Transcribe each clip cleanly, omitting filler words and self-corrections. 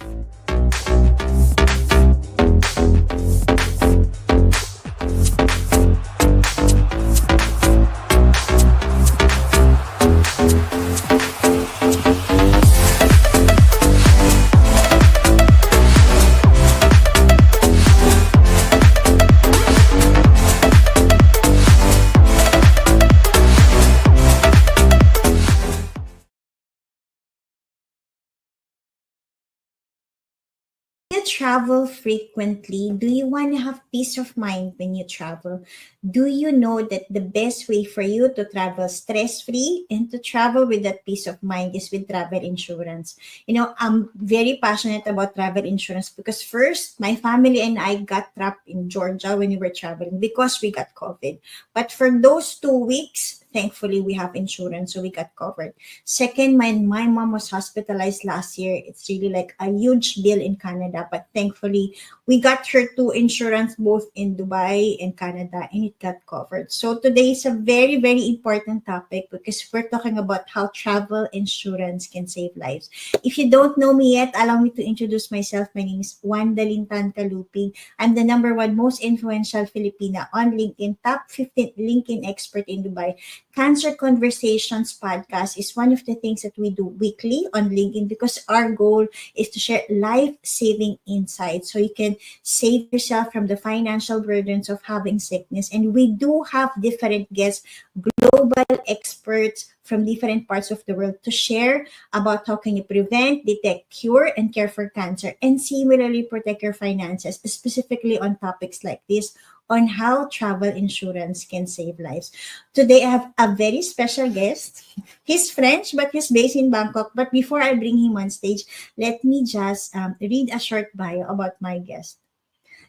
You travel frequently? Do you want to have peace of mind when you travel? Do you know that the best way for you to travel stress free and to travel with that peace of mind is with travel insurance? I'm very passionate about travel insurance because first, my family and I got trapped in Georgia when we were traveling because we got COVID. But for those 2 weeks, thankfully, we have insurance, so we got covered. Second, my mom was hospitalized last year. It's really like a huge bill in Canada, but thankfully, we got her two insurance both in Dubai and Canada, and it got covered. So today is a very, very important topic because we're talking about how travel insurance can save lives. If you don't know me yet, allow me to introduce myself. My name is Wanda Kaluping. I'm the number one most influential Filipina on LinkedIn, top 15 LinkedIn expert in Dubai. Cancer Conversations podcast is one of the things that we do weekly on LinkedIn because our goal is to share life-saving insights so you can save yourself from the financial burdens of having sickness. And we do have different guests, global experts from different parts of the world to share about how can you prevent, detect, cure, and care for cancer, and similarly protect your finances, specifically on topics like this, on how travel insurance can save lives. Today, I have a very special guest. He's French, but he's based in Bangkok. But before I bring him on stage, let me just read a short bio about my guest.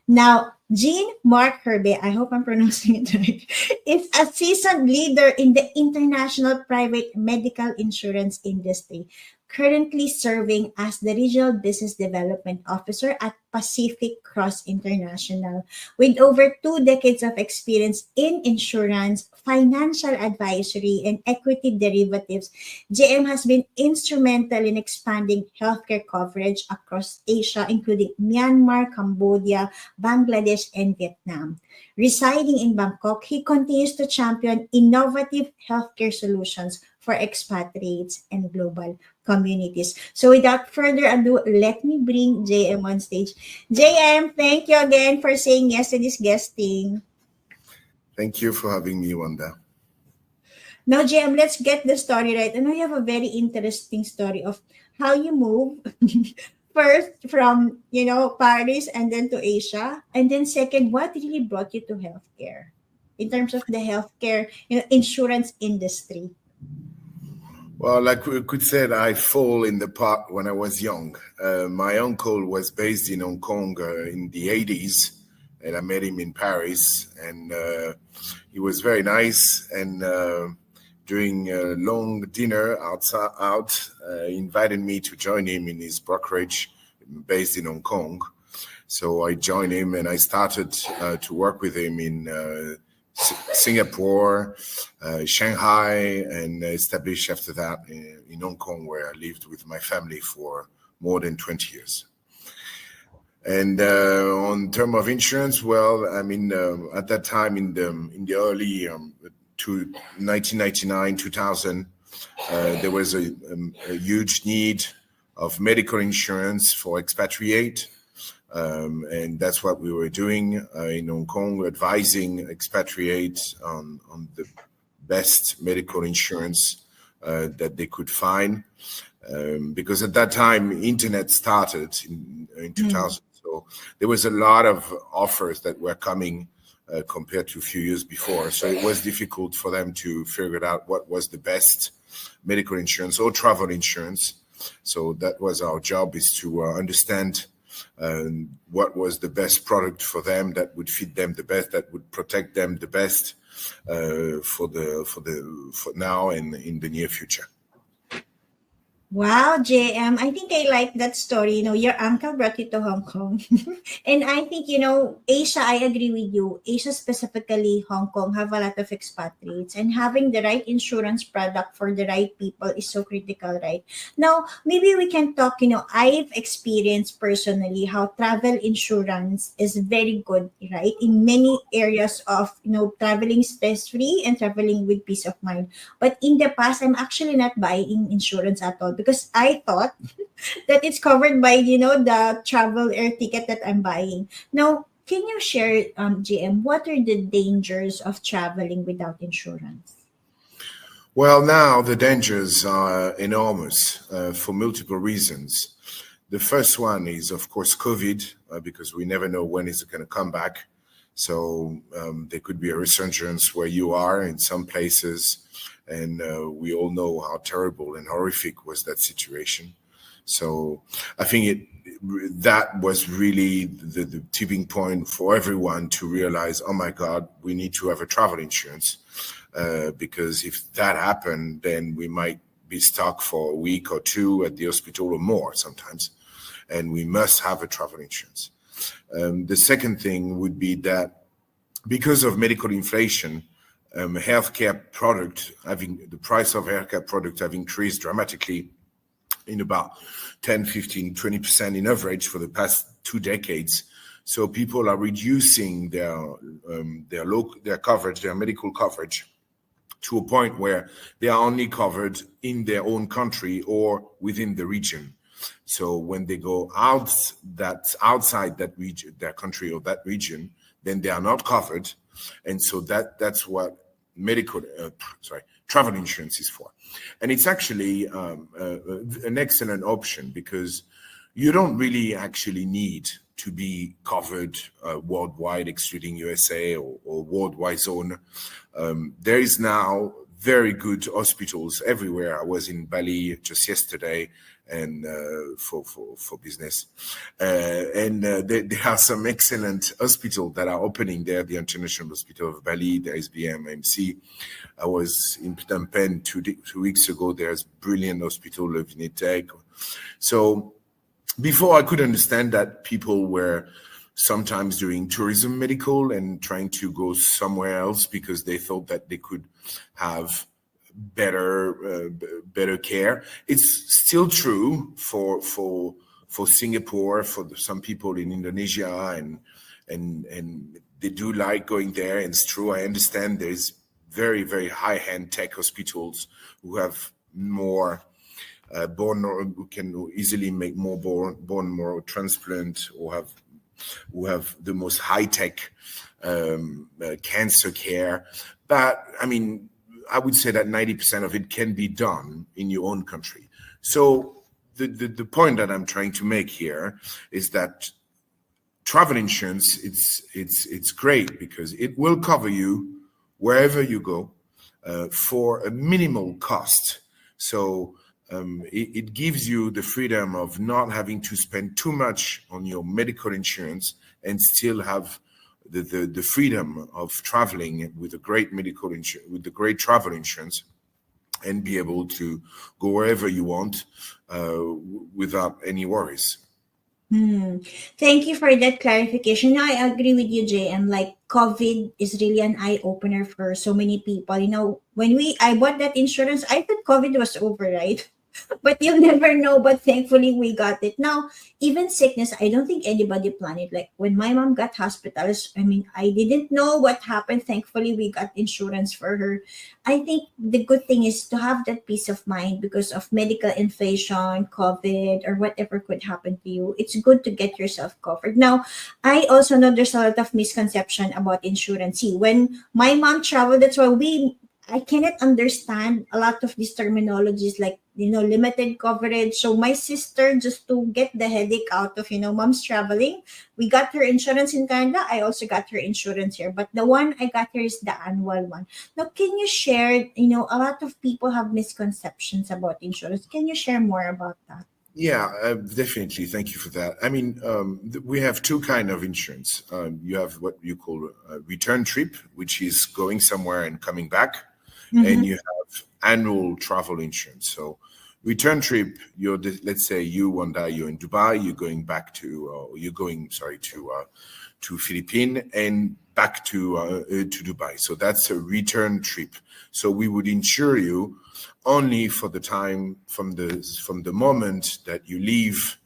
Now, Jean-Marc Herbe, I hope I'm pronouncing it right, is a seasoned leader in the international private medical insurance industry, currently serving as the Regional Business Development Officer at Pacific Cross International. With over 2 decades of experience in insurance, financial advisory, and equity derivatives, JM has been instrumental in expanding healthcare coverage across Asia, including Myanmar, Cambodia, Bangladesh, and Vietnam. Residing in Bangkok, he continues to champion innovative healthcare solutions for expatriates and global communities. So without further ado, let me bring JM on stage. JM, thank you again for saying yes to this guesting. Thank you for having me, Wanda. Now, JM, let's get the story right. I know you have a very interesting story of how you move first from, Paris and then to Asia. And then second, what really brought you to healthcare in terms of the healthcare, insurance industry? Well, like we could say, I fall in the park when I was young. My uncle was based in Hong Kong in the 80s, and I met him in Paris, and he was very nice. And during a long dinner he invited me to join him in his brokerage based in Hong Kong. So I joined him, and I started to work with him in Singapore, Shanghai, and established after that in Hong Kong, where I lived with my family for more than 20 years. And on term of insurance, well, I mean, at that time in the early to 1999, 2000, there was a huge need of medical insurance for expatriate. And that's what we were doing in Hong Kong, advising expatriates on the best medical insurance that they could find. Because at that time, internet started in 2000. So there was a lot of offers that were coming compared to a few years before. So it was difficult for them to figure out what was the best medical insurance or travel insurance. So that was our job, is to understand what was the best product for them that would fit them the best, that would protect them the best for now and in the near future. Wow, JM, I think I like that story. Your uncle brought you to Hong Kong. And I think, Asia, I agree with you. Asia, specifically Hong Kong, have a lot of expatriates. And having the right insurance product for the right people is so critical, right? Now, maybe we can talk, I've experienced personally how travel insurance is very good, right? In many areas of, traveling stress-free and traveling with peace of mind. But in the past, I'm actually not buying insurance at all because I thought that it's covered by, the travel air ticket that I'm buying. Now, can you share, GM, what are the dangers of traveling without insurance? Well, now the dangers are enormous for multiple reasons. The first one is, of course, COVID, because we never know when it's going to come back. So there could be a resurgence where you are in some places, and we all know how terrible and horrific was that situation. So I think that was really the tipping point for everyone to realize, oh my God, we need to have a travel insurance. Because if that happened, then we might be stuck for a week or two at the hospital or more sometimes, and we must have a travel insurance. The second thing would be that because of medical inflation, the price of healthcare product have increased dramatically in about 10, 15, 20% in average for the past 2 decades. So people are reducing their coverage, their medical coverage, to a point where they are only covered in their own country or within the region. So when they go outside that region, their country or that region, then they are not covered. And so that's what travel insurance is for. And it's actually an excellent option because you don't really actually need to be covered worldwide, excluding USA or worldwide zone. There is now very good hospitals everywhere. I was in Bali just yesterday and for business. There are some excellent hospitals that are opening there. The International Hospital of Bali, there is BMMC. I was in Phnom Penh 2 weeks ago. There's brilliant hospital of Vinitech. So before I could understand that people were sometimes doing tourism medical and trying to go somewhere else because they thought that they could have better care. It's still true for Singapore, for some people in Indonesia, and they do like going there. And it's true. I understand there's very, very high-end tech hospitals who have more who can easily make more bone marrow transplant, or who have the most high-tech cancer care. But I mean, I would say that 90% of it can be done in your own country. So the point that I'm trying to make here is that travel insurance, it's great because it will cover you wherever you go for a minimal cost. So it gives you the freedom of not having to spend too much on your medical insurance and still have the freedom of traveling with a great with the great travel insurance, and be able to go wherever you want without any worries. Thank you for that clarification. No, I agree with you, JM. Like COVID is really an eye opener for so many people. When I bought that insurance, I thought COVID was over, right? But you'll never know. But thankfully, we got it. Now, even sickness, I don't think anybody planned it. Like when my mom got hospitals, I mean, I didn't know what happened. Thankfully, we got insurance for her. I think the good thing is to have that peace of mind because of medical inflation, COVID, or whatever could happen to you. It's good to get yourself covered. Now, I also know there's a lot of misconception about insurance. See, when my mom traveled, that's why I cannot understand a lot of these terminologies like, limited coverage. So my sister, just to get the headache out of, mom's traveling, we got her insurance in Canada. I also got her insurance here. But the one I got here is the annual one. Now, can you share, a lot of people have misconceptions about insurance. Can you share more about that? Yeah, definitely. Thank you for that. I mean, we have two kind of insurance. You have what you call a return trip, which is going somewhere and coming back. Mm-hmm. And you have annual travel insurance. So Return trip, let's say you, Wanda, you're in Dubai, you're going back to, you're going, sorry, to Philippines and back to Dubai. So that's a return trip. So we would insure you only for the time from the moment that you leave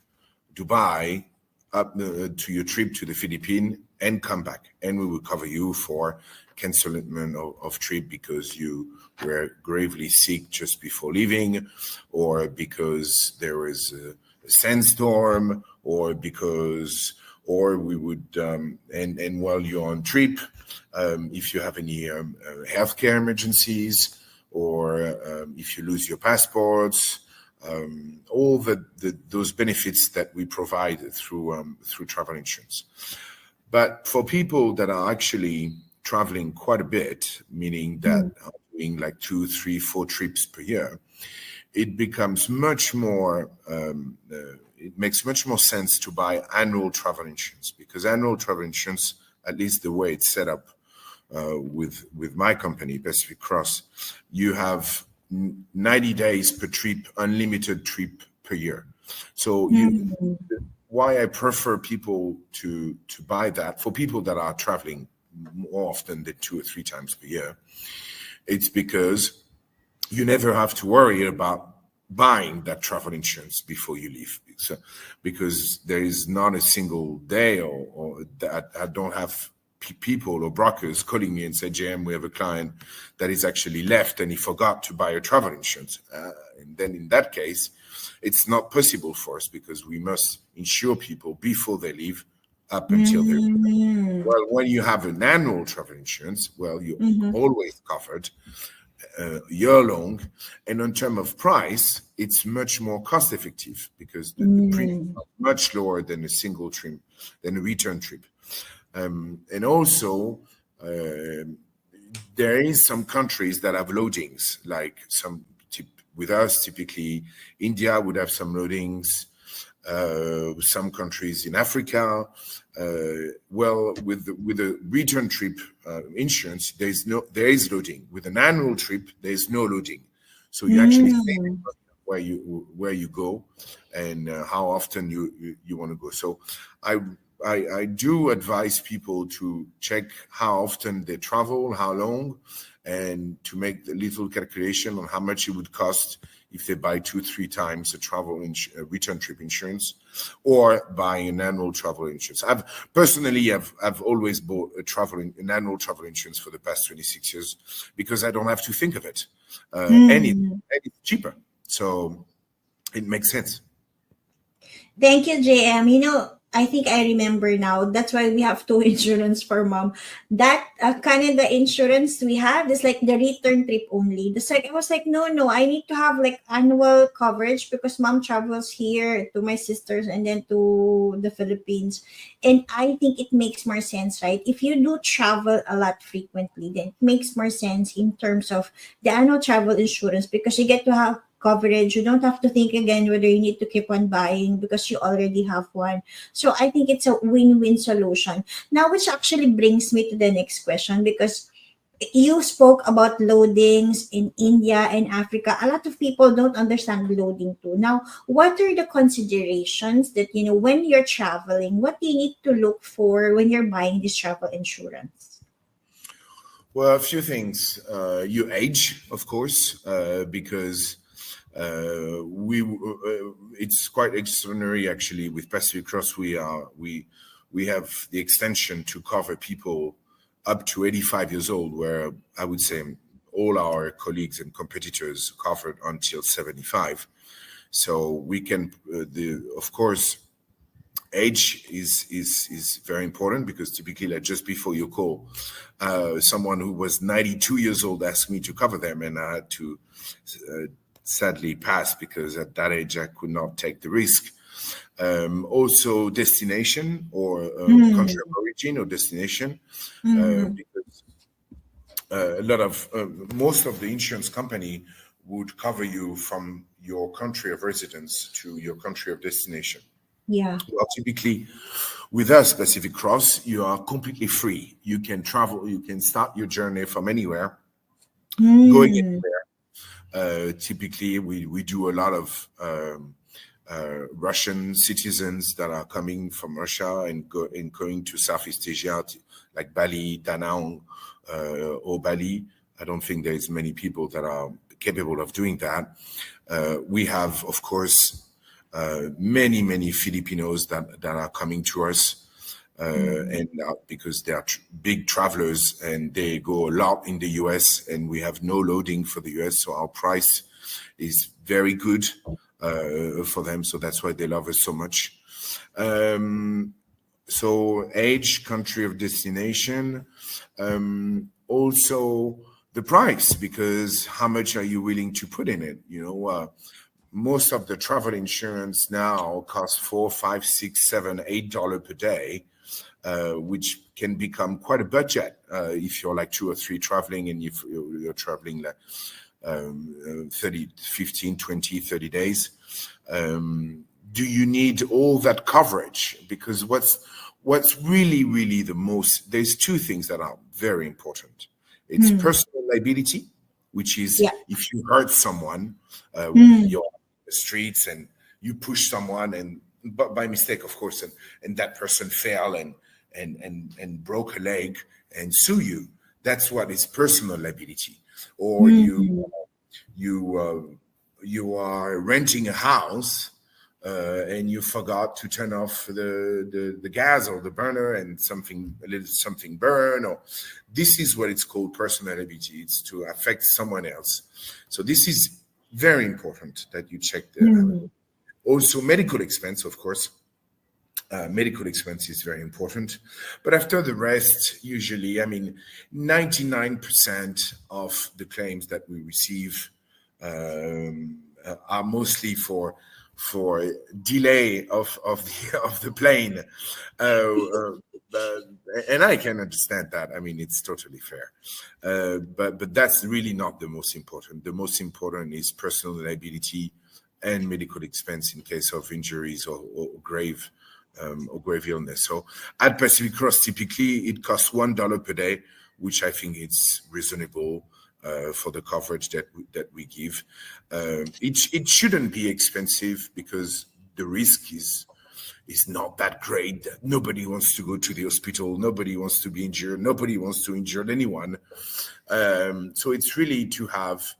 Dubai up to your trip to the Philippines and come back, and we will cover you for cancellation of trip because you were gravely sick just before leaving, or because there was a sandstorm, or we would and while you're on trip, if you have any healthcare emergencies, or if you lose your passports, all those benefits that we provide through travel insurance. But for people that are actually traveling quite a bit, meaning that are doing like 2, 3, 4 trips per year, it becomes much more. It makes much more sense to buy annual travel insurance, because annual travel insurance, at least the way it's set up with my company, Pacific Cross, you have 90 days per trip, unlimited trip per year. So why I prefer people to buy that, for people that are traveling more often than 2 or 3 times per year, it's because you never have to worry about buying that travel insurance before you leave. So, because there is not a single day or that I don't have people or brokers calling me and say, JM, we have a client that is actually left and he forgot to buy a travel insurance. And then in that case, it's not possible for us, because we must insure people before they leave up until they leave. Well, when you have an annual travel insurance, well, you're always covered year long, and in terms of price, it's much more cost effective, because the premium is much lower than a single trip, than a return trip. And also, there is some countries that have loadings, like with us, typically India would have some loadings, some countries in Africa. Well, with a return trip insurance, there is loading. With an annual trip, there is no loading. So you actually think where you go and how often you want to go. So I do advise people to check how often they travel, how long, and to make the little calculation on how much it would cost if they buy 2-3 times a return trip insurance, or buy an annual travel insurance. I've always bought an annual travel insurance for the past 26 years, because I don't have to think of it. And it's cheaper. So it makes sense. Thank you, JM. I think I remember now. That's why we have 2 insurance for mom. That Canada insurance we have is like the return trip only. I was like, no, I need to have like annual coverage, because mom travels here to my sisters and then to the Philippines. And I think it makes more sense, right? If you do travel a lot frequently, then it makes more sense in terms of the annual travel insurance, because you get to have coverage. You don't have to think again whether you need to keep on buying, because you already have one. So I think it's a win-win solution. Now, which actually brings me to the next question, because you spoke about loadings in India and Africa. A lot of people don't understand loading too. Now, what are the considerations that, when you're traveling, what do you need to look for when you're buying this travel insurance? Well, a few things. Your age, of course, because it's quite extraordinary actually. With Pacific Cross, we have the extension to cover people up to 85 years old, where I would say all our colleagues and competitors covered until 75. So we can, of course, age is very important, because typically, like just before you call, someone who was 92 years old asked me to cover them, and I had to sadly pass, because at that age I could not take the risk. Also, destination, or country of origin or destination, because most of the insurance company would cover you from your country of residence to your country of destination. Yeah. Well, typically, with us, Pacific Cross, you are completely free. You can travel. You can start your journey from anywhere, going anywhere. Typically, we do a lot of Russian citizens that are coming from Russia and going to Southeast Asia, like Bali, Da Nang, or Bali. I don't think there is many people that are capable of doing that. We have, of course, many Filipinos that are coming to us. And because they are big travelers and they go a lot in the US, and we have no loading for the US, so our price is very good for them. So that's why they love us so much. So age, country of destination, also the price, because how much are you willing to put in it? Most of the travel insurance now costs $4, $5, $6, $7, $8 per day. Which can become quite a budget if you're like 2 or 3 traveling, and if you're traveling like 15, 20, 30 days. Do you need all that coverage? Because what's really the most, there's 2 things that are very important. It's personal liability, which is if you hurt someone, you're on the streets and you push someone, and but by mistake, of course, and that person fell and broke a leg and sue you. That's what is personal liability. Or you are renting a house and you forgot to turn off the gas or the burner, and something burn. Or this is what it's called personal liability. It's to affect someone else. So this is very important that you check the also medical expense, of course. Medical expense is very important, but after the rest, usually, 99% of the claims that we receive are mostly for delay of the plane, and I can understand that. It's totally fair, but that's really not the most important. The most important is personal liability and medical expense in case of injuries or grave illness. So at Pacific Cross, typically it costs $1 per day, which I think it's reasonable for the coverage that we give. It shouldn't be expensive because the risk is not that great. Nobody wants to go to the hospital. Nobody wants to be injured. Nobody wants to injure anyone. So it's really to have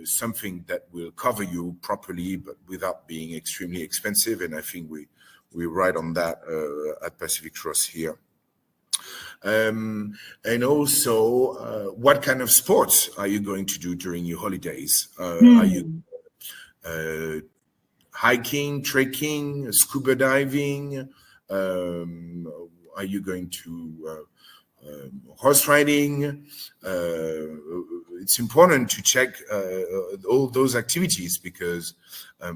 something that will cover you properly, but without being extremely expensive. And I think we're right on that at Pacific Cross here. And also, what kind of sports are you going to do during your holidays? Are you hiking, trekking, scuba diving? Are you going to horse riding? It's important to check all those activities because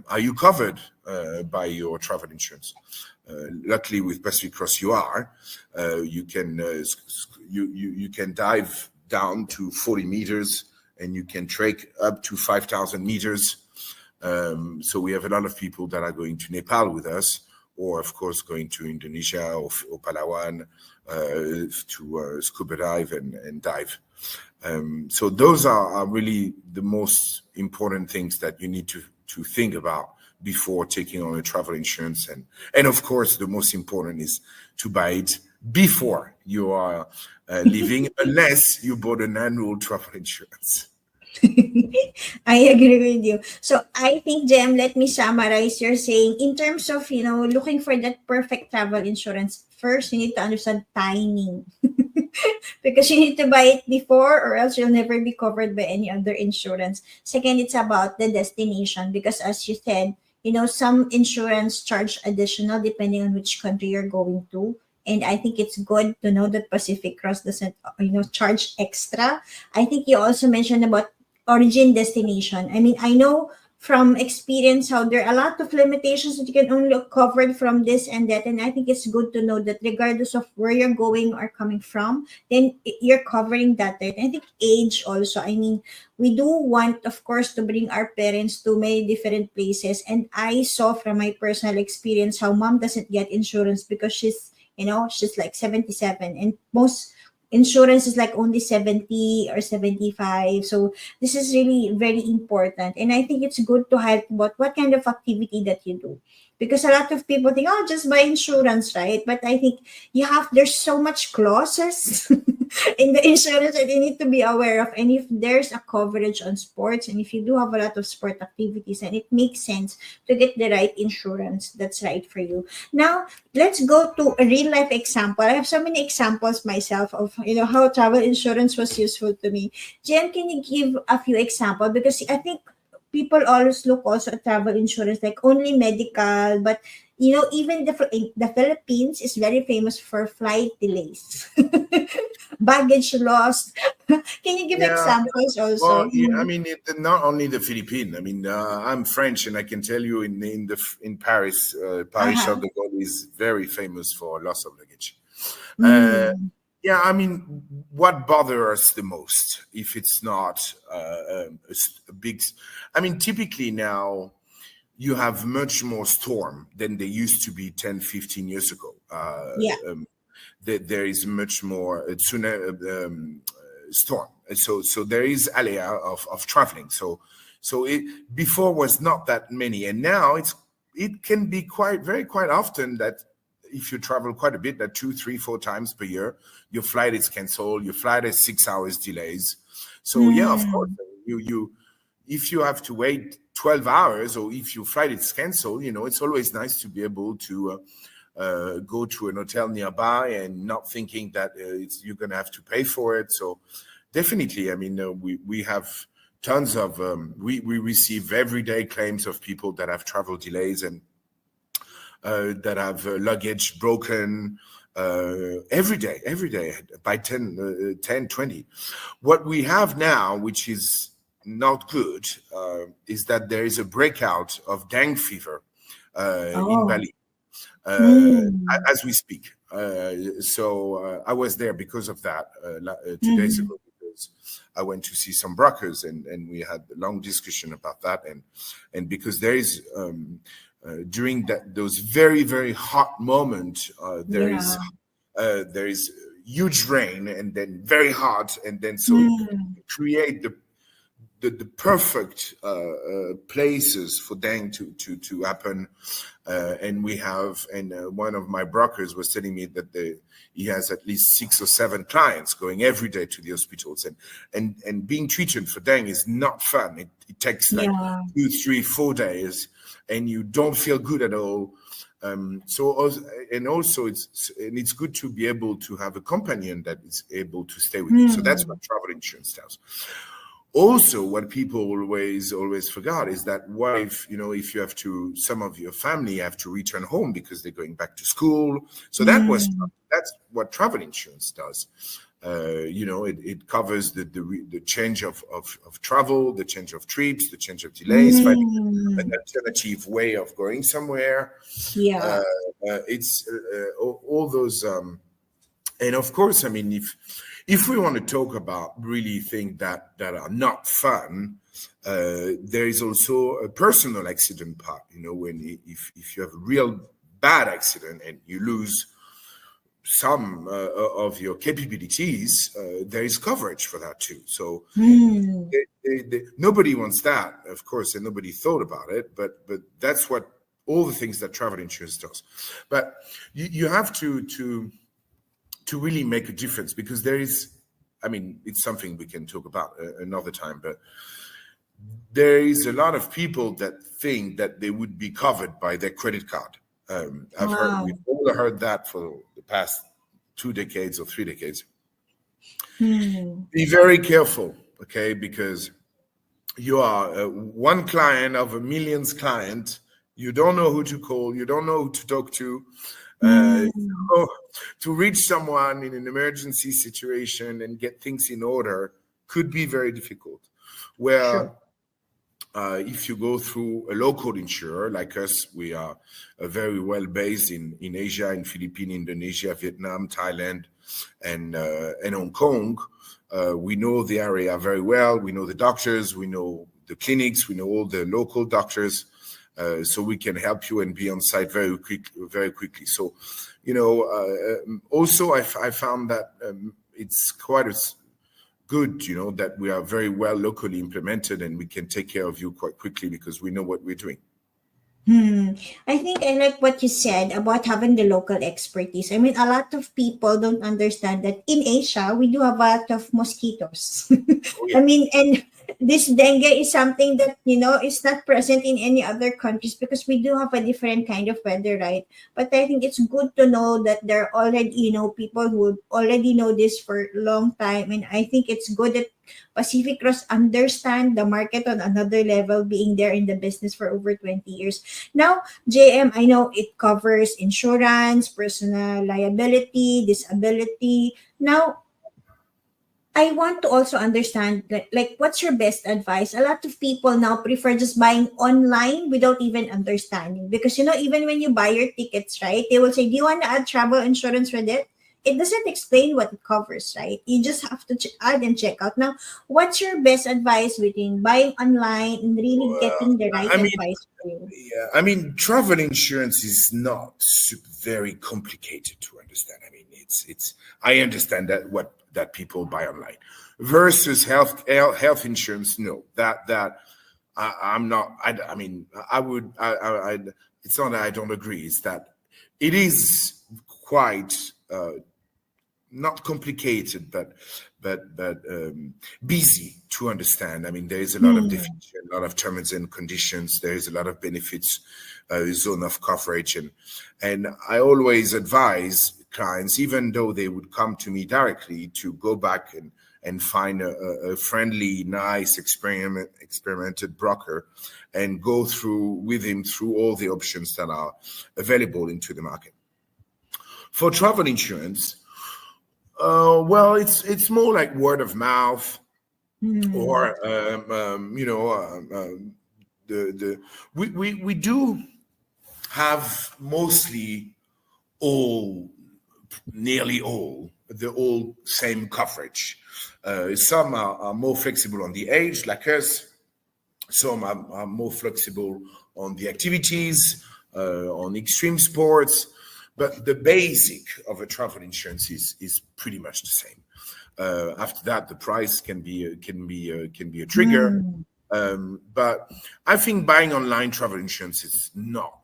are you covered by your travel insurance? Luckily, with Pacific Cross, you are. You can dive down to 40 meters, and you can trek up to 5,000 meters. So we have a lot of people that are going to Nepal with us, or of course going to Indonesia or Palawan to scuba dive and dive. So those are really the most important things that you need to think about before taking on a travel insurance. And of course, the most important is to buy it before you are leaving, unless you bought an annual travel insurance. I agree with you. So I think, Jem, let me summarize. You're saying in terms of, looking for that perfect travel insurance, first you need to understand timing. Because you need to buy it before or else you'll never be covered by any other insurance. Second, it's about the destination because as you said, some insurance charge additional depending on which country you're going to. And I think it's good to know that Pacific Cross doesn't, charge extra. I think you also mentioned about origin destination. I know from experience how there are a lot of limitations that you can only cover from this and that. And I think it's good to know that regardless of where you're going or coming from, then you're covering that. Right? I think age also. We do want, of course, to bring our parents to many different places. And I saw from my personal experience how mom doesn't get insurance because she's like 77. And most insurance is like only 70 or 75. So this is really very important. And I think it's good to have about what kind of activity that you do. Because a lot of people think, oh, just buy insurance, right? But I think there's so much clauses in the insurance that you need to be aware of. And if there's a coverage on sports, and if you do have a lot of sport activities, and it makes sense to get the right insurance that's right for you. Now, let's go to a real life example. I have so many examples myself of how travel insurance was useful to me. Jen, can you give a few examples? Because I think people always look also at travel insurance like only medical, but even the Philippines is very famous for flight delays, baggage lost. Can you give Yeah. examples Well, also? yeah, I mean, not only the Philippines. I mean, I'm French, and I can tell you in Paris, Paris Uh-huh. Charles de Gaulle is very famous for loss of luggage. Uh, Mm. yeah, I mean, what bothers us the most if it's not a big? I mean, typically now you have much more storm than they used to be 10, 15 years ago. Yeah. There is much more storm. So there is area of traveling. So it before was not that many, and now it can be quite often that if you travel quite a bit, that 2, 3, 4 times per year, your flight is canceled, your flight has 6 hours delays. So yeah, of course, Mm. you if you have to wait 12 hours, or if your flight is canceled, it's always nice to be able to go to an hotel nearby and not thinking that you're going to have to pay for it. So definitely, I mean, we have tons of, we receive everyday claims of people that have travel delays and that have luggage broken every day by 10, 20. What we have now, which is not good, is that there is a breakout of dengue fever in Oh. Bali Mm. as we speak. So I was there because of that 2 days Mhm. ago, because I went to see some brokers, and we had a long discussion about that. And because there is during those very, very hot moments, Yeah. there is huge rain, and then very hot, and then so it Mm. create the perfect places for dengue to happen. And one of my brokers was telling me that he has at least 6 or 7 clients going every day to the hospitals, and being treated for dengue is not fun. It takes like Yeah. 2, 3, 4 days, and you don't feel good at all. Also it's good to be able to have a companion that is able to stay with you. So that's Mm. what travel insurance does. Also, what people always forgot is that what if if you have to, some of your family have to return home because they're going back to school. So Mm. that's what travel insurance does. It covers the change of travel, the change of trips, the change of delays, finding an Mm. alternative way of going somewhere. Yeah. uh, it's all those and of course, I mean, if we want to talk about really things that are not fun, there is also a personal accident part. If you have a real bad accident and you lose some of your capabilities, there is coverage for that too. So Mm. nobody wants that, of course, and nobody thought about it. But that's what all the things that travel insurance does. But you have to really make a difference, because there is, I mean, it's something we can talk about another time, but there is a lot of people that think that they would be covered by their credit card. We've Wow. all heard that for the past 2 decades or 3 decades. Mm. Be very careful, okay? Because you are one client of a millions client. You don't know who to call. You don't know who to talk to. Mm. So to reach someone in an emergency situation and get things in order could be very difficult. Where Sure. if you go through a local insurer like us, we are very well based in Asia, in Philippines, Indonesia, Vietnam, Thailand, and Hong Kong. We know the area very well. We know the doctors. We know the clinics. We know all the local doctors. So we can help you and be on site very quickly. So, also I found that it's quite good, that we are very well locally implemented and we can take care of you quite quickly because we know what we're doing. I think I like what you said about having the local expertise. I mean, a lot of people don't understand that in Asia, we do have a lot of mosquitoes. Oh yeah. I mean, and this dengue is something that, is not present in any other countries because we do have a different kind of weather, right? But I think it's good to know that there are already, people who already know this for a long time. And I think it's good that Pacific Cross understand the market on another level, being there in the business for over 20 years. Now, JM, I know it covers insurance, personal liability, disability. Now, I want to also understand like what's your best advice? A lot of people now prefer just buying online without even understanding because even when you buy your tickets, right? They will say, "Do you want to add travel insurance with it?" It doesn't explain what it covers, right? You just have to add and check out. Now, what's your best advice between buying online and really getting the right I mean, advice for you? yeah, I mean, travel insurance is not very complicated to understand. I mean, it's. I understand that people buy online versus health insurance. No, I'm not. I mean, I would. It's not that I don't agree. It's that it is quite not complicated, but busy to understand. I mean, there is a lot of definition, a lot of terms and conditions. There is a lot of benefits, zone of coverage, and I always advise clients, even though they would come to me directly, to go back and find a friendly, nice, experimented broker, and go with him through all the options that are available into the market. For travel insurance, well, it's more like word of mouth, or we do have nearly all the all same coverage. Some are more flexible on the age, like us. Some are more flexible on the activities, on extreme sports. But the basic of a travel insurance is pretty much the same. After that, the price can be a trigger. But I think buying online travel insurance is not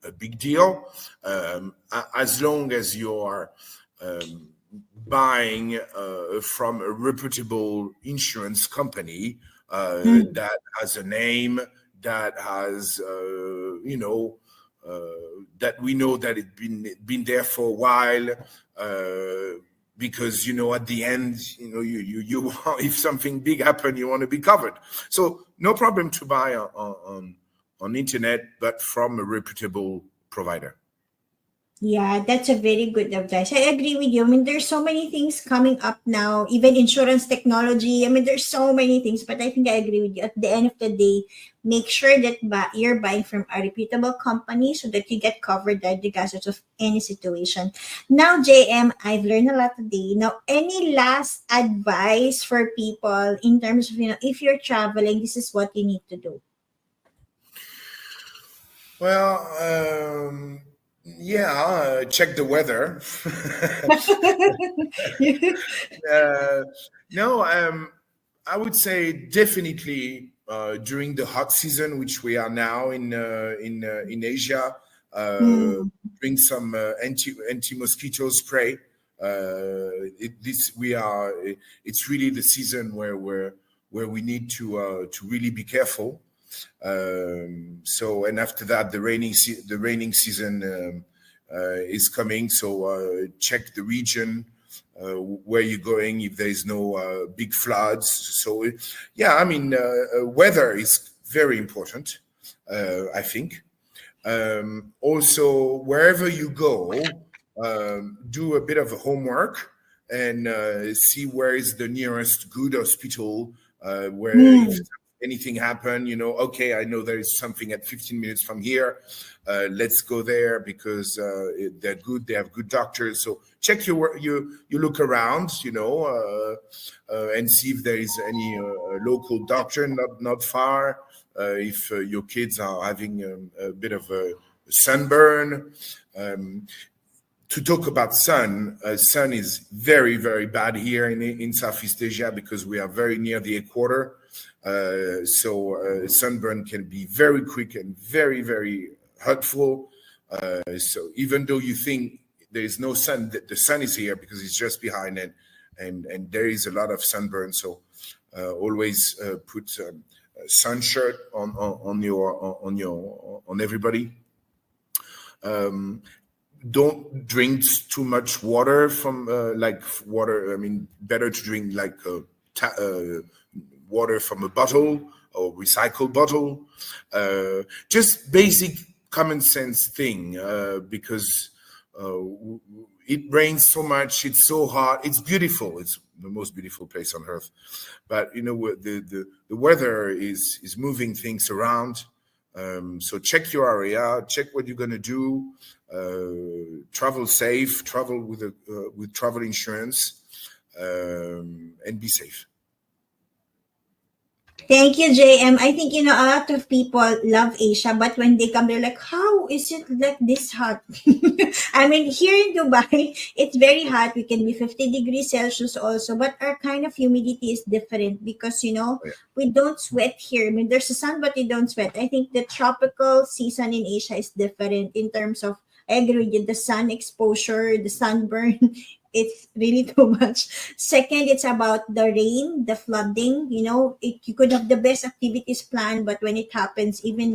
a big deal, as long as you're buying from a reputable insurance company that has a name, that has that we know that it's been there for a while, because at the end, you if something big happen, you want to be covered. So no problem to buy on internet, but from a reputable provider. Yeah, that's a very good advice. I agree with you. I mean, there's so many things coming up now, even insurance technology. I mean, there's so many things, but I think I agree with you. At the end of the day, make sure that you're buying from a reputable company so that you get covered regardless of any situation. Now, JM, I've learned a lot today. Now, any last advice for people in terms of, if you're traveling, this is what you need to do? Well, yeah, check the weather. No, I would say definitely during the hot season, which we are now in Asia, bring some anti mosquito spray. It's really the season where we need to really be careful. And after that, the raining season is coming. So check the region where you're going, if there is no big floods. So yeah, I mean, weather is very important, I think. Also, wherever you go, do a bit of homework and see where is the nearest good hospital, where if anything happen, okay, I know there is something at 15 minutes from here. Let's go there because they're good. They have good doctors. So check you look around, and see if there is any local doctor not far. If your kids are having a bit of a sunburn, to talk about sun, sun is very, very bad here in Southeast Asia because we are very near the equator. So sunburn can be very quick and very, very hurtful. So even though you think there is no sun, the sun is here because it's just behind it, and there is a lot of sunburn. So always put a sun shirt on everybody. Don't drink too much water from like water. I mean, better to drink like water from a bottle or recycled bottle. Just basic common sense thing because it rains so much. It's so hot. It's beautiful. It's the most beautiful place on earth. But you know, the weather is moving things around. So check your area, check what you're gonna do, travel safe, travel with travel insurance, and be safe. Thank you, JM. I think, a lot of people love Asia, but when they come, they're like, how is it like this hot? I mean, here in Dubai, it's very hot. We can be 50 degrees Celsius also, but our kind of humidity is different because, we don't sweat here. I mean, there's a sun, but you don't sweat. I think the tropical season in Asia is different in terms of, I agree with you, the sun exposure, the sunburn. It's really too much. Second, it's about the rain, the flooding. You could have the best activities planned, but when it happens, even,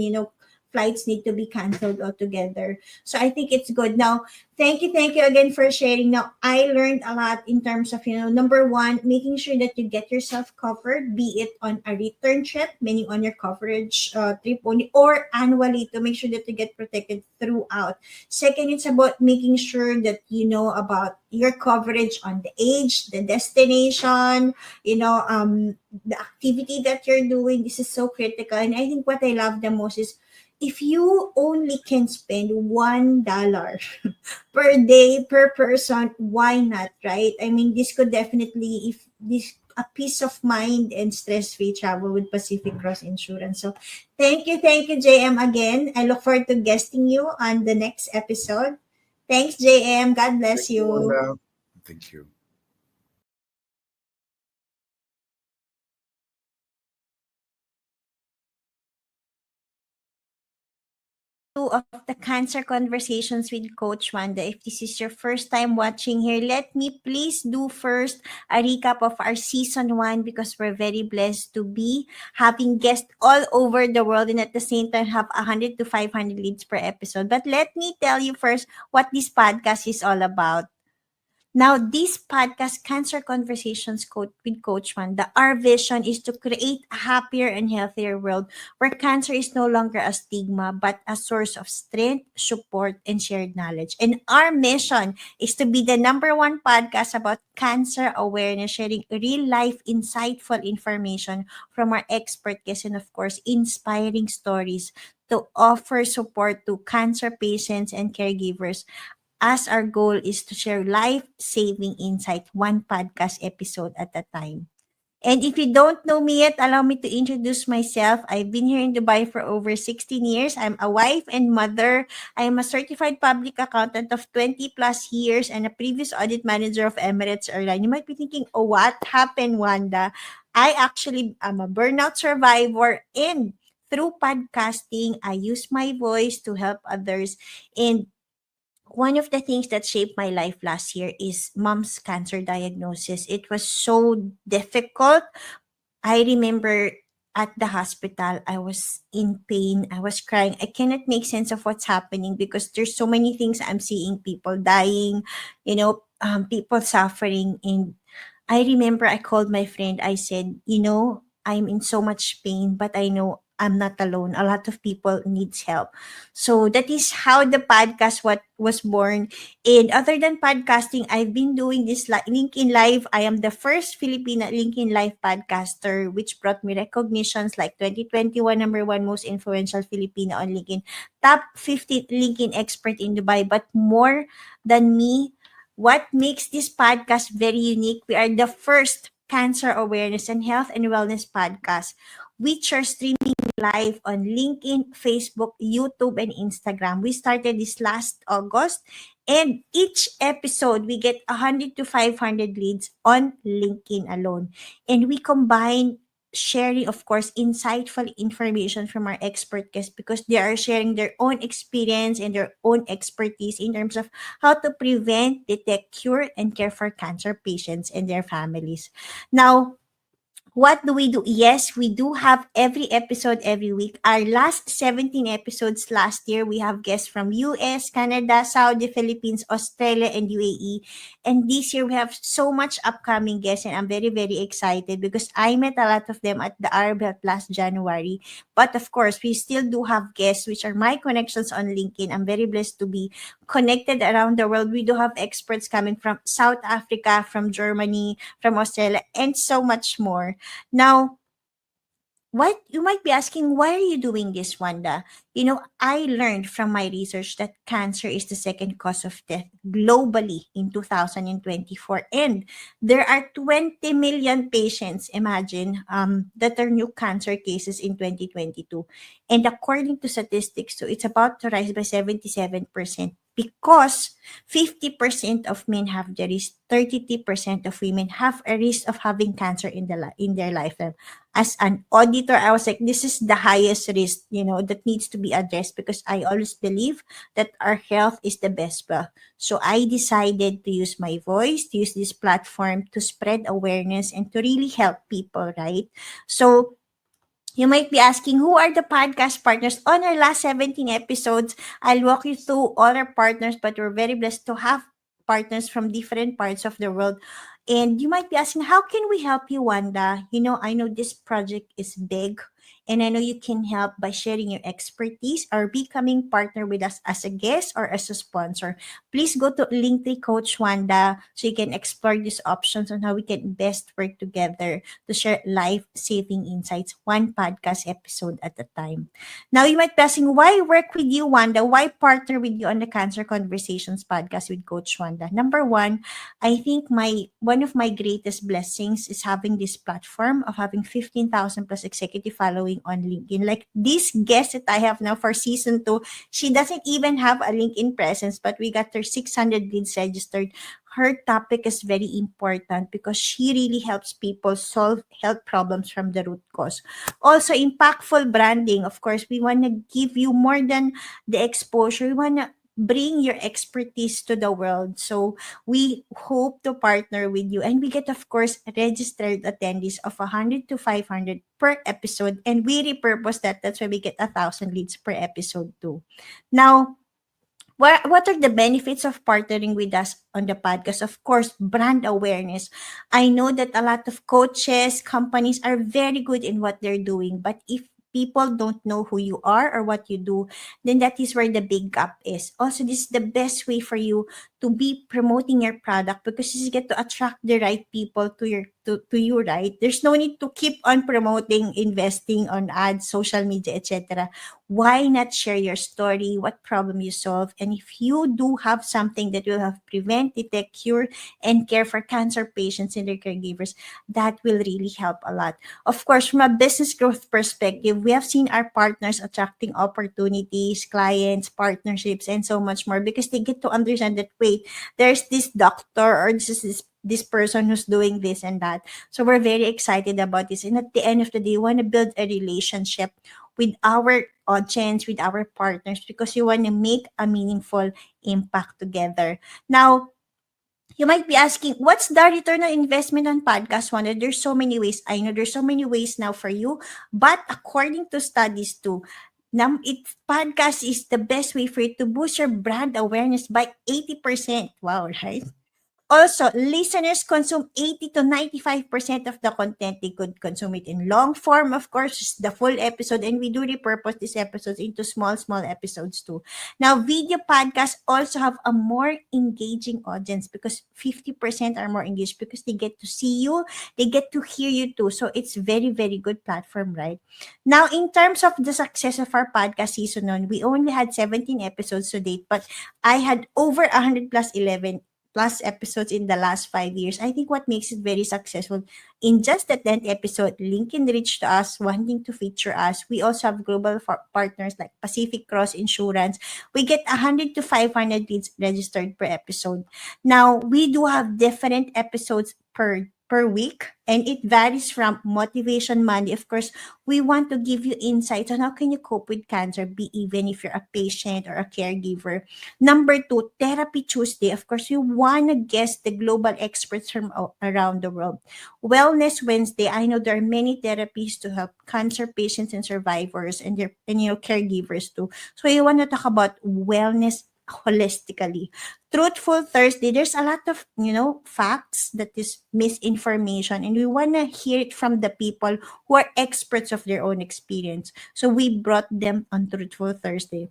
flights need to be canceled altogether. So I think it's good. Now, thank you again for sharing. Now, I learned a lot in terms of, number one, making sure that you get yourself covered, be it on a return trip, meaning on your coverage trip only, or annually to make sure that you get protected throughout. Second, it's about making sure that you know about your coverage on the age, the destination, the activity that you're doing. This is so critical. And I think what I love the most is if you only can spend $1 per day per person, why not, right? I mean, this could definitely, if this a peace of mind and stress-free travel with Pacific Cross Insurance. So thank you, JM, again. I look forward to guesting you on the next episode. Thanks, JM. God bless Thank you, you. Wanda. Thank you. Of the Cancer Conversations with Coach Wanda. If this is your first time watching here, let me please do first a recap of our season 1 because we're very blessed to be having guests all over the world and at the same time have 100 to 500 leads per episode. But let me tell you first what this podcast is all about. Now, this podcast, Cancer Conversations with Coach Wanda, our vision is to create a happier and healthier world where cancer is no longer a stigma, but a source of strength, support, and shared knowledge. And our mission is to be the number one podcast about cancer awareness, sharing real-life, insightful information from our expert guests and, of course, inspiring stories to offer support to cancer patients and caregivers as our goal is to share life-saving insight, one podcast episode at a time. And if you don't know me yet, allow me to introduce myself. I've been here in Dubai for over 16 years. I'm a wife and mother. I am a certified public accountant of 20 plus years and a previous audit manager of Emirates Airline. You might be thinking, oh, what happened, Wanda? I actually am a burnout survivor, and through podcasting, I use my voice to help others. And one of the things that shaped my life last year is mom's cancer diagnosis. It was so difficult. I remember at the hospital, I was in pain. I was crying. I cannot make sense of what's happening because there's so many things I'm seeing, people dying, people suffering. And I remember I called my friend. I said, I'm in so much pain, but I know I'm not alone. A lot of people needs help. So that is how the podcast what was born. And other than podcasting, I've been doing this LinkedIn Live. I am the first Filipina LinkedIn Live podcaster, which brought me recognitions like 2021 number one most influential Filipina on LinkedIn, top 50 LinkedIn expert in Dubai. But more than me, what makes this podcast very unique, we are the first cancer awareness and health and wellness podcast, which are streaming live on LinkedIn, Facebook, YouTube, and Instagram. We started this last August, and each episode we get 100 to 500 leads on LinkedIn alone. And we combine sharing, of course, insightful information from our expert guests because they are sharing their own experience and their own expertise in terms of how to prevent, detect, cure, and care for cancer patients and their families. Now, what do we do? Yes, we do have every episode every week. Our last 17 episodes last year, we have guests from US, Canada, Saudi, Philippines, Australia, and UAE. And this year, we have so much upcoming guests, and I'm very, very excited because I met a lot of them at the Arab Health last January. But of course, we still do have guests, which are my connections on LinkedIn. I'm very blessed to be connected around the world. We do have experts coming from South Africa, from Germany, from Australia, and so much more. Now, what you might be asking, why are you doing this, Wanda? I learned from my research that cancer is the second cause of death globally in 2024. And there are 20 million patients, imagine, that are new cancer cases in 2022. And according to statistics, so it's about to rise by 77% because 50% of men have the risk, 33% of women have a risk of having cancer in their lifetime. As an auditor, I was like, this is the highest risk, that needs to be addressed because I always believe that our health is the best wealth. So I decided to use my voice, to use this platform to spread awareness and to really help people, right? So you might be asking, who are the podcast partners? On our last 17 episodes, I'll walk you through all our partners, but we're very blessed to have partners from different parts of the world. And you might be asking, how can we help you, Wanda? I know this project is big, and I know you can help by sharing your expertise or becoming partner with us as a guest or as a sponsor. Please go to Linktree Coach Wanda so you can explore these options on how we can best work together to share life-saving insights, one podcast episode at a time. Now, you might be asking, why work with you, Wanda? Why partner with you on the Cancer Conversations podcast with Coach Wanda? Number one, I think one of my greatest blessings is having this platform of having 15,000 plus executive following on LinkedIn. Like this guest that I have now for season 2, she doesn't even have a LinkedIn presence, but we got her 600 leads registered. Her topic is very important because she really helps people solve health problems from the root cause. Also, impactful branding. Of course, we want to give you more than the exposure. We want to bring your expertise to the world. So we hope to partner with you. And we get, of course, registered attendees of 100 to 500 per episode. And we repurpose that. That's why we get 1,000 leads per episode too. Now, what are the benefits of partnering with us on the podcast? Of course, brand awareness. I know that a lot of coaches, companies are very good in what they're doing, but if people don't know who you are or what you do, then that is where the big gap is. Also, this is the best way for you to be promoting your product because you get to attract the right people to you, right? There's no need to keep on promoting, investing on ads, social media, etc. Why not share your story, what problem you solve? And if you do have something that will have prevent, detect, cure, and care for cancer patients and their caregivers, that will really help a lot. Of course, from a business growth perspective, we have seen our partners attracting opportunities, clients, partnerships, and so much more because they get to understand that, wait, there's this doctor or this person who's doing this and that. So we're very excited about this. And at the end of the day, we want to build a relationship with our audience, with our partners, because you want to make a meaningful impact together. Now, you might be asking, what's the return on investment on podcast, Wanda? There's so many ways. I know there's so many ways now for you, but according to studies too, podcast is the best way for you to boost your brand awareness by 80%. Wow, right? Also, listeners consume 80 to 95% of the content. They could consume it in long form, of course, the full episode, and we do repurpose these episodes into small episodes too. Now, video podcasts also have a more engaging audience because 50% are more engaged because they get to see you, they get to hear you too. So it's very, very good platform, right? Now, in terms of the success of our podcast season on, we only had 17 episodes to date, but I had over 100 plus 11 plus episodes in the last 5 years. I think what makes it very successful, in just the 10th episode, LinkedIn reached to us wanting to feature us. We also have global partners like Pacific Cross Insurance. We get 100 to 500 leads registered per episode. Now, we do have different episodes per week, and it varies from Motivation Monday. Of course, we want to give you insights on how can you cope with cancer, be even if you're a patient or a caregiver. Number two, Therapy Tuesday. Of course, we want to guest the global experts from around the world. Wellness Wednesday. I know there are many therapies to help cancer patients and survivors and their caregivers too. So you want to talk about wellness holistically. Truthful Thursday, there's a lot of, facts that is misinformation, and we want to hear it from the people who are experts of their own experience. So we brought them on Truthful Thursday.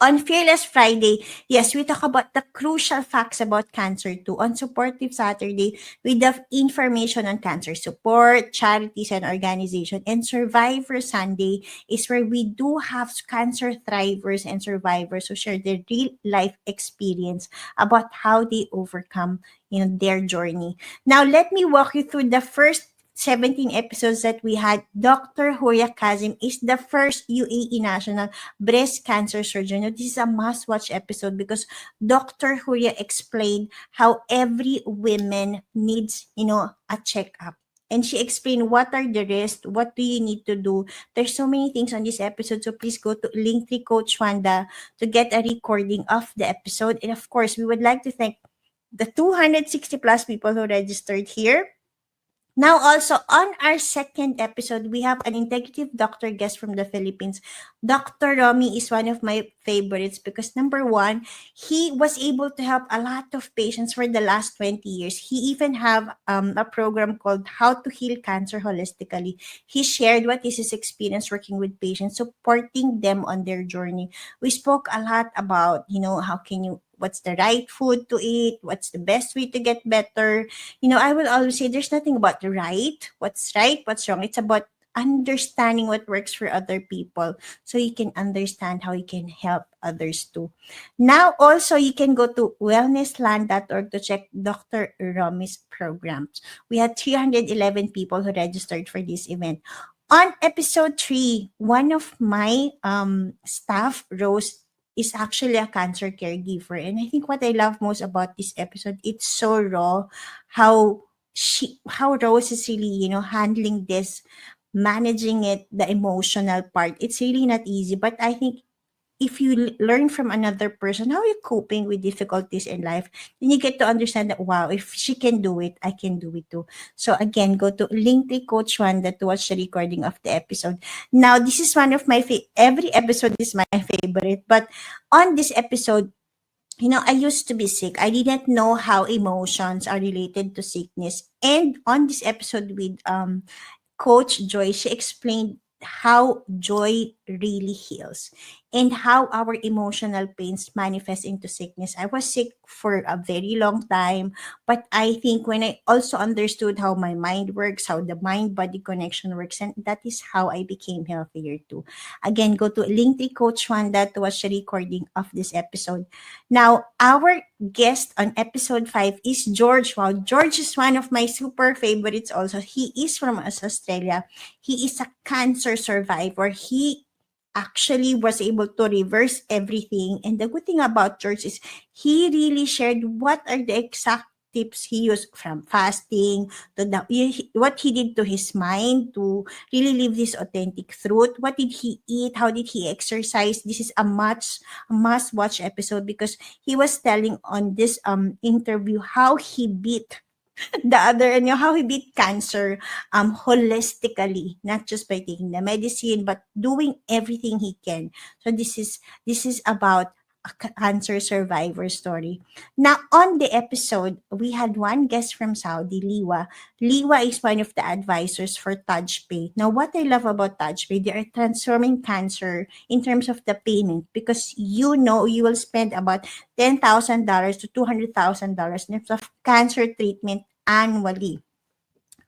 On Fearless Friday, yes, we talk about the crucial facts about cancer too. On Supportive Saturday, we have information on cancer support, charities and organization. And Survivor Sunday is where we do have cancer thrivers and survivors who share their real life experience about how they overcome, their journey. Now, let me walk you through the first 17 episodes that we had. Dr. Horia Kazim is the first UAE national breast cancer surgeon. Now, this is a must-watch episode because Dr. Huria explained how every woman needs, a checkup. And she explained what are the risks, what do you need to do. There's so many things on this episode, so please go to Linktree Coach Wanda to get a recording of the episode. And of course, we would like to thank the 260 plus people who registered here. Now, also, on our second episode, we have an integrative doctor guest from the Philippines. Dr. Romy is one of my favorites because, number one, he was able to help a lot of patients for the last 20 years. He even have a program called How to Heal Cancer Holistically. He shared what is his experience working with patients, supporting them on their journey. We spoke a lot about, what's the right food to eat, what's the best way to get better. I will always say there's nothing about right, what's wrong. It's about understanding what works for other people so you can understand how you can help others too. Now, also, you can go to wellnessland.org to check Dr. Romi's programs. We had 311 people who registered for this event. On episode 3, one of my staff, Rose, is actually a cancer caregiver. And I think what I love most about this episode, it's so raw how Rose is really, handling this, managing it, the emotional part. It's really not easy. But I think if you learn from another person how you're coping with difficulties in life, then you get to understand that, wow, if she can do it, I can do it too. So again, go to Linktree Coach Wanda to watch the recording of the episode. Now, this is one of my every episode is my favorite, but on this episode, I used to be sick. I didn't know how emotions are related to sickness. And on this episode with Coach Joy, she explained how joy really heals and how our emotional pains manifest into sickness. I was sick for a very long time, but I think when I also understood how my mind works, how the mind-body connection works, and that is how I became healthier too. Again, go to Linktree Coach Wanda to watch the recording of this episode. Now, our guest on episode 5 is George. Wow, George is one of my super favorites also. He is from Australia. He is a cancer survivor. He actually was able to reverse everything. And the good thing about George is he really shared what are the exact tips he used, from fasting to what he did to his mind to really live this authentic truth. What did he eat? How did he exercise? This is a must watch episode because he was telling on this interview how he beat the other, and how he beat cancer holistically, not just by taking the medicine but doing everything he can. So this is about a cancer survivor story. Now, on the episode, we had one guest from Saudi, Liwa. Liwa is one of the advisors for TouchPay. Now, what I love about TouchPay, they are transforming cancer in terms of the payment, because you will spend about $10,000 to $200,000 in terms of cancer treatment annually.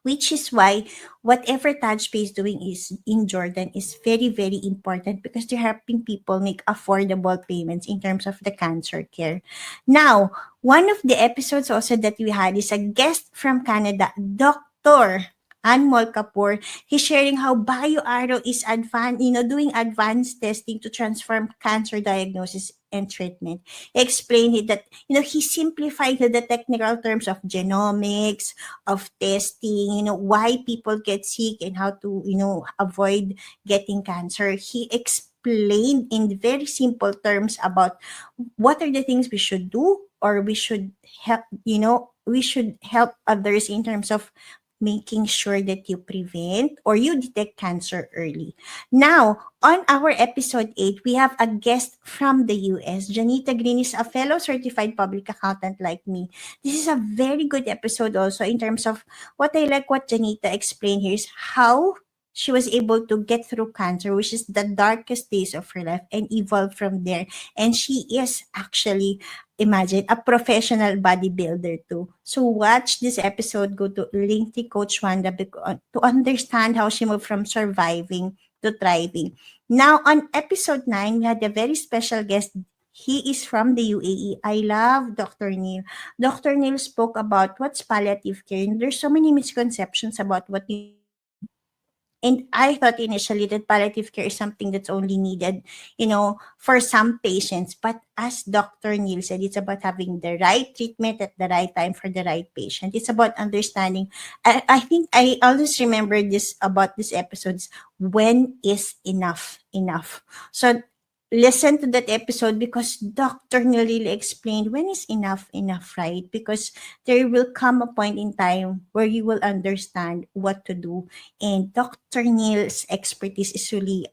which is why whatever touch base doing is in Jordan is very, very important because they're helping people make affordable payments in terms of the cancer care. Now, one of the episodes also that we had is a guest from Canada, Dr. Anmol Kapoor. He's sharing how BioArrow is doing advanced testing to transform cancer diagnosis and treatment. He explained it that, he simplified the technical terms of genomics, of testing, why people get sick and how to, avoid getting cancer. He explained in very simple terms about what are the things we should do, or we should help others in terms of making sure that you prevent or you detect cancer early. Now, on our episode 8, we have a guest from the US. Janita Green is a fellow certified public accountant like me. This is a very good episode also in terms of what I like what Janita explained here is how she was able to get through cancer, which is the darkest days of her life, and evolve from there. And she is actually, imagine, a professional bodybuilder too. So watch this episode. Go to Linktree Coach Wanda to understand how she moved from surviving to thriving. Now, on episode 9, we had a very special guest. He is from the UAE. I love Dr. Neil. Dr. Neil spoke about what's palliative care. And there's so many misconceptions about what you need to do. And I thought initially that palliative care is something that's only needed, for some patients. But as Dr. Neil said, it's about having the right treatment at the right time for the right patient. It's about understanding. I think I always remember this about these episodes. When is enough enough? So listen to that episode because Dr. Neil really explained when is enough enough, right? Because there will come a point in time where you will understand what to do. And Dr. Neil's expertise is really,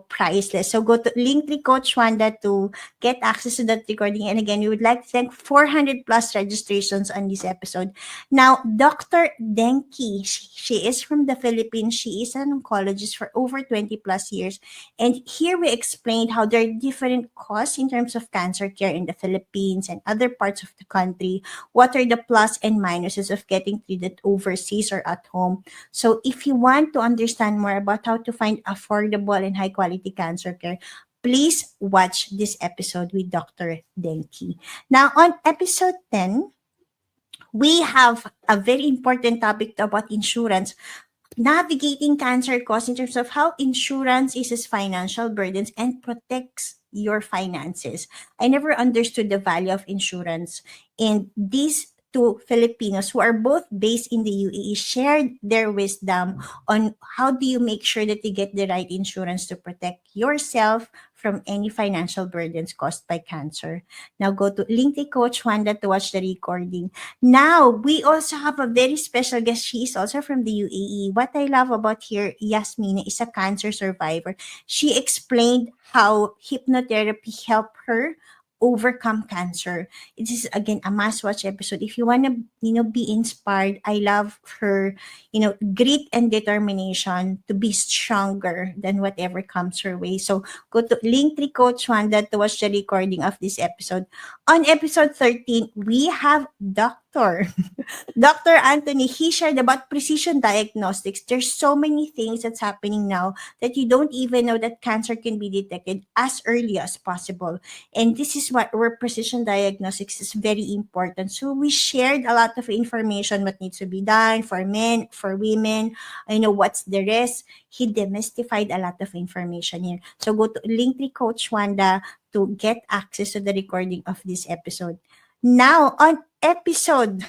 priceless. So go to Linktree Coach Wanda to get access to that recording. And again, we would like to thank 400 plus registrations on this episode. Now, Dr. Denki, she is from the Philippines. She is an oncologist for over 20 plus years. And here we explained how there are different costs in terms of cancer care in the Philippines and other parts of the country. What are the plus and minuses of getting treated overseas or at home? So if you want to understand more about how to find affordable and high quality cancer care, please watch this episode with Dr. Denki. Now, on episode 10, we have a very important topic about insurance, navigating cancer costs in terms of how insurance eases financial burdens and protects your finances. I never understood the value of insurance. And these two Filipinos who are both based in the UAE shared their wisdom on how do you make sure that you get the right insurance to protect yourself from any financial burdens caused by cancer. Now go to Linktree Coach Wanda to watch the recording. Now, we also have a very special guest. She is also from the UAE. What I love about here, Yasmina, is a cancer survivor. She explained how hypnotherapy helped her overcome cancer. It is again a must watch episode. If you want to, be inspired, I love her, grit and determination to be stronger than whatever comes her way. So go to Linktree Coach Wanda to watch the recording of this episode. On episode 13, we have Dr. Anthony. He shared about precision diagnostics. There's so many things that's happening now that you don't even know that cancer can be detected as early as possible. And this is where precision diagnostics is very important. So we shared a lot of information, what needs to be done for men, for women, what's the risk. He demystified a lot of information here. So go to Linktree Coach Wanda to get access to the recording of this episode. Now, on episode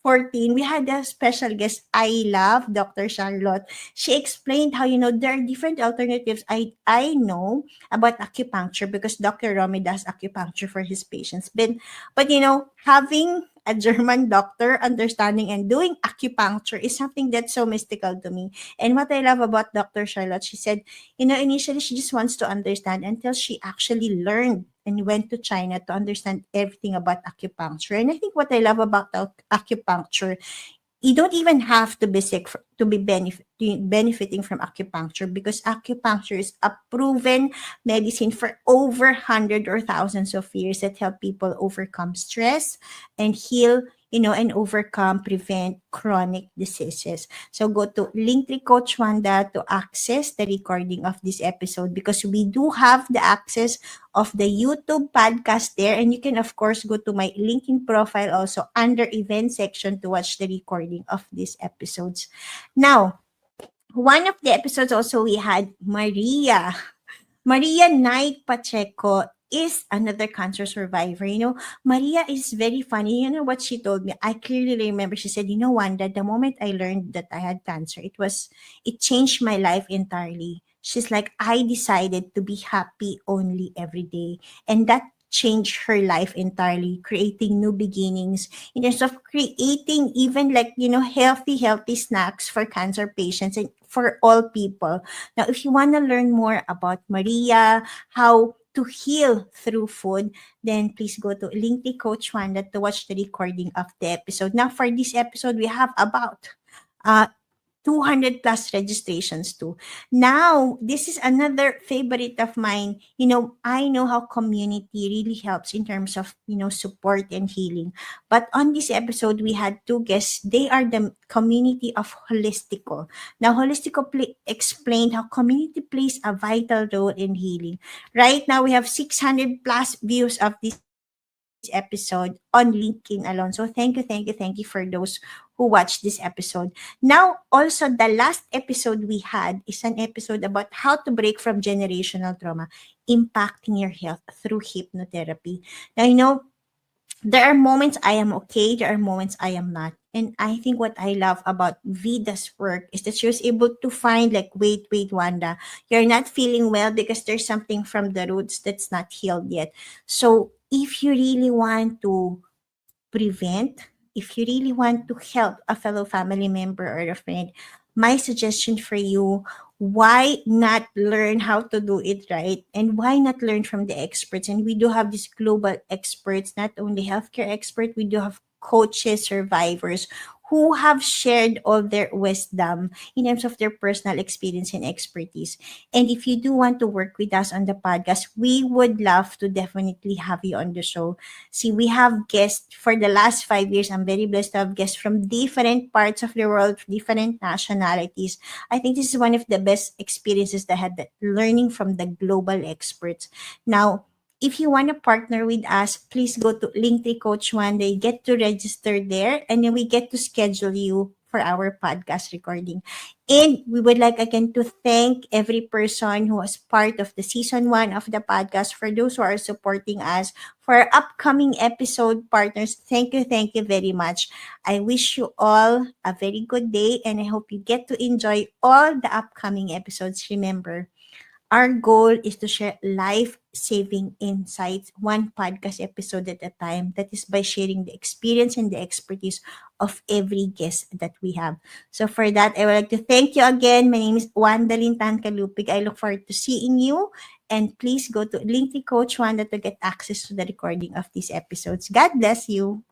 14, we had a special guest. I love Dr. Charlotte. She explained how, there are different alternatives. I know about acupuncture because Dr. Romy does acupuncture for his patients. But having a German doctor understanding and doing acupuncture is something that's so mystical to me. And what I love about Dr. Charlotte, she said, initially she just wants to understand until she actually learned and went to China to understand everything about acupuncture. And I think what I love about acupuncture, you don't even have to be sick to be benefiting from acupuncture because acupuncture is a proven medicine for over 100 or thousands of years that help people overcome stress and heal, and overcome, prevent chronic diseases. So go to Linktree Coach Wanda to access the recording of this episode, because we do have the access of the YouTube podcast there. And you can, of course, go to my LinkedIn profile also under event section to watch the recording of these episodes. Now, one of the episodes also we had Maria. Maria Knight Pacheco is another cancer survivor. Maria is very funny. You know what she told me? I clearly remember. She said, Wanda, the moment I learned that I had cancer, it changed my life entirely. She's like, I decided to be happy only every day. And that changed her life entirely, creating new beginnings in terms of creating even like, healthy snacks for cancer patients and for all people. Now, if you want to learn more about Maria, how to heal through food, then please go to Linktree Coach Wanda to watch the recording of the episode. Now, for this episode, we have about uh, 200 plus registrations too. Now, this is another favorite of mine. I know how community really helps in terms of, support and healing. But on this episode, we had two guests. They are the community of Holistico. Now, Holistico explained how community plays a vital role in healing. Right now, we have 600 plus views of this episode on LinkedIn alone. So thank you for those who watched this episode. Now, also, the last episode we had is an episode about how to break from generational trauma impacting your health through hypnotherapy. Now, there are moments I am okay, there are moments I am not. And I think what I love about Vida's work is that she was able to find, like, wait, Wanda, you're not feeling well because there's something from the roots that's not healed yet. So if you really want to prevent, if you really want to help a fellow family member or a friend, my suggestion for you, why not learn how to do it right? And why not learn from the experts? And we do have these global experts, not only healthcare experts, we do have coaches, survivors who have shared all their wisdom in terms of their personal experience and expertise. And if you do want to work with us on the podcast, we would love to definitely have you on the show. See, we have guests for the last 5 years. I'm very blessed to have guests from different parts of the world, different nationalities. I think this is one of the best experiences that I had, that learning from the global experts. Now, if you want to partner with us, please go to Linktree Coach Wanda. You get to register there, and then we get to schedule you for our podcast recording. And we would like again to thank every person who was part of the season 1 of the podcast. For those who are supporting us, for our upcoming episode partners, thank you very much. I wish you all a very good day, and I hope you get to enjoy all the upcoming episodes. Remember, our goal is to share life-saving insights, one podcast episode at a time. That is by sharing the experience and the expertise of every guest that we have. So for that, I would like to thank you again. My name is Wanda Lintan Kalupig. I look forward to seeing you. And please go to Linktree Coach Wanda to get access to the recording of these episodes. God bless you.